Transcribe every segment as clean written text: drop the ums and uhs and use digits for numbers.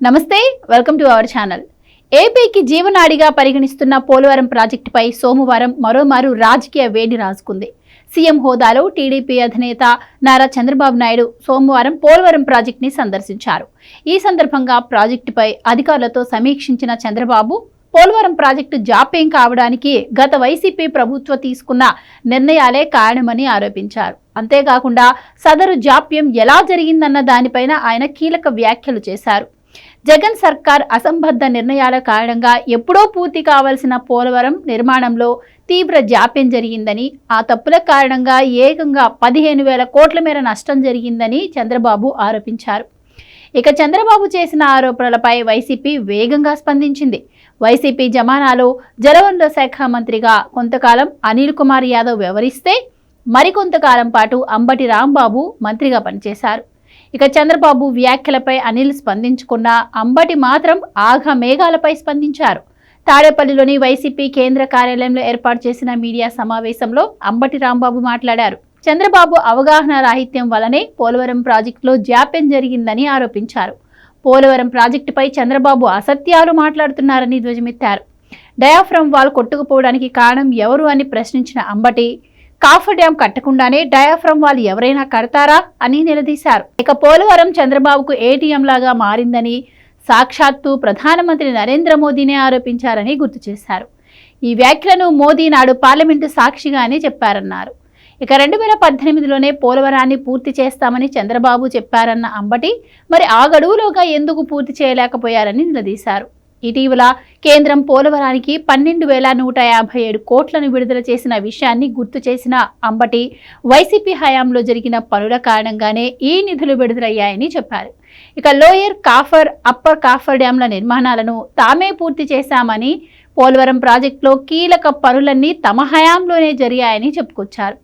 నమస్తే, welcome to our channel. ఏపీకి జీవనాడిగా పరిగణిస్తున్న పోలవరం ప్రాజెక్టుపై సోమవారం మరోమారు రాజకీయ వేడి రాజుకుంది. సీఎం హోదాలో టీడీపీ అధినేత నారా చంద్రబాబు నాయుడు సోమవారం పోలవరం ప్రాజెక్టుని సందర్శించారు. ఈ సందర్భంగా ప్రాజెక్టుపై అధికారులతో సమీక్షించిన చంద్రబాబు పోలవరం ప్రాజెక్టు జాప్యం కావడానికి గత వైసీపీ ప్రభుత్వం తీసుకున్న నిర్ణయాలే కారణమని ఆరోపించారు. అంతేకాకుండా సదరు జాప్యం ఎలా జరిగిందన్న దానిపైన ఆయన కీలక వ్యాఖ్యలు చేశారు. జగన్ సర్కార్ అసంబద్ధ నిర్ణయాల కారణంగా ఎప్పుడో పూర్తి కావాల్సిన పోలవరం నిర్మాణంలో తీవ్ర జాప్యం జరిగిందని, ఆ తప్పుల కారణంగా ఏకంగా 15,000 కోట్ల మేర నష్టం జరిగిందని చంద్రబాబు ఆరోపించారు. ఇక చంద్రబాబు చేసిన ఆరోపణలపై వైసీపీ వేగంగా స్పందించింది. వైసీపీ జమానాలో జలవనరుల శాఖ మంత్రిగా కొంతకాలం అనిల్ కుమార్ యాదవ్ వ్యవహరిస్తే మరికొంతకాలం పాటు అంబటి రాంబాబు మంత్రిగా పనిచేశారు. ఇక చంద్రబాబు వ్యాఖ్యలపై అనిల్ స్పందించుకున్న అంబటి మాత్రం ఆఘ మేఘాలపై స్పందించారు. తాడేపల్లిలోని వైసీపీ కేంద్ర కార్యాలయంలో ఏర్పాటు చేసిన మీడియా సమావేశంలో అంబటి రాంబాబు మాట్లాడారు. చంద్రబాబు అవగాహన రాహిత్యం వల్లనే పోలవరం ప్రాజెక్టులో జాప్యం జరిగిందని ఆరోపించారు. పోలవరం ప్రాజెక్టుపై చంద్రబాబు అసత్యాలు మాట్లాడుతున్నారని ధ్వజమెత్తారు. డయాఫ్రమ్ వాల్ కొట్టుకుపోవడానికి కారణం ఎవరు అని ప్రశ్నించిన అంబటి కాఫర్ డ్యాం కట్టకుండానే డయాఫ్రమ్ వాల్ ఎవరైనా కడతారా అని నిలదీశారు. ఇక పోలవరం చంద్రబాబుకు ఏటీఎం లాగా మారిందని సాక్షాత్తు ప్రధానమంత్రి నరేంద్ర మోదీనే ఆరోపించారని గుర్తు చేశారు. ఈ వ్యాఖ్యలను మోదీ నాడు పార్లమెంటు సాక్షిగానే చెప్పారన్నారు. ఇక 2018లోనే పోలవరాన్ని పూర్తి చేస్తామని చంద్రబాబు చెప్పారన్న అంబటి మరి ఆ గడువులోగా ఎందుకు పూర్తి చేయలేకపోయారని నిలదీశారు. ఇటీవల కేంద్రం పోలవరానికి 12,157 కోట్లను విడుదల చేసిన విషయాన్ని గుర్తు చేసిన అంబటి వైసీపీ హయాంలో జరిగిన పనుల కారణంగానే ఈ నిధులు విడుదలయ్యాయని చెప్పారు. ఇక లోయర్ కాఫర్, అప్పర్ కాఫర్ డ్యాంల నిర్మాణాలను తామే పూర్తి చేశామని, పోలవరం ప్రాజెక్టులో కీలక పనులన్నీ తమ హయాంలోనే జరిగాయని చెప్పుకొచ్చారు.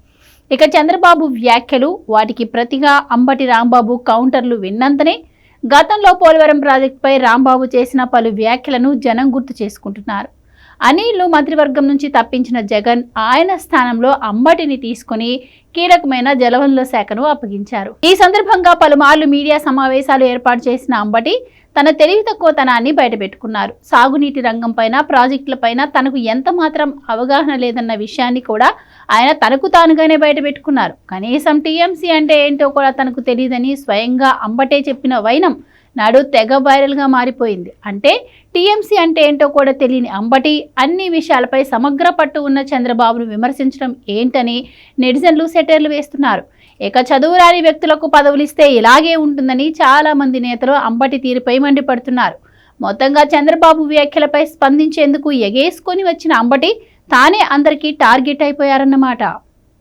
ఇక చంద్రబాబు వ్యాఖ్యలు, వాటికి ప్రతిగా అంబటి రాంబాబు కౌంటర్లు విన్నంతనే గతంలో పోలవరం ప్రాజెక్టుపై రాంబాబు చేసిన పలు వ్యాఖ్యలను జనం గుర్తు చేసుకుంటున్నారు. అనిల్ను మంత్రివర్గం నుంచి తప్పించిన జగన్ ఆయన స్థానంలో అంబటిని తీసుకుని కీలకమైన జలవనరుల శాఖను అప్పగించారు. ఈ సందర్భంగా పలుమార్లు మీడియా సమావేశాలు ఏర్పాటు చేసిన అంబటి తన తెలివి తక్కువతనాన్ని బయటపెట్టుకున్నారు. సాగునీటి రంగంపైన, ప్రాజెక్టులపైన తనకు ఎంత మాత్రం అవగాహన లేదన్న విషయాన్ని కూడా ఆయన తనకు తానుగానే బయటపెట్టుకున్నారు. కనీసం టీఎంసీ అంటే ఏంటో కూడా తనకు తెలియదని స్వయంగా అంబటే చెప్పిన వైనం నాడు తెగ వైరల్గా మారిపోయింది. అంటే టీఎంసీ అంటే ఏంటో కూడా తెలియని అంబటి అన్ని విషయాలపై సమగ్ర పట్టు ఉన్న చంద్రబాబును విమర్శించడం ఏంటని నెటిజన్లు సెటైర్లు వేస్తున్నారు. ఇక చదువురాని వ్యక్తులకు పదవులిస్తే ఇలాగే ఉంటుందని చాలా మంది నేతలు అంబటి తీరుపై మండిపడుతున్నారు. మొత్తంగా చంద్రబాబు వ్యాఖ్యలపై స్పందించేందుకు ఎగేసుకొని వచ్చిన అంబటి తానే అందరికీ టార్గెట్ అయిపోయారన్నమాట.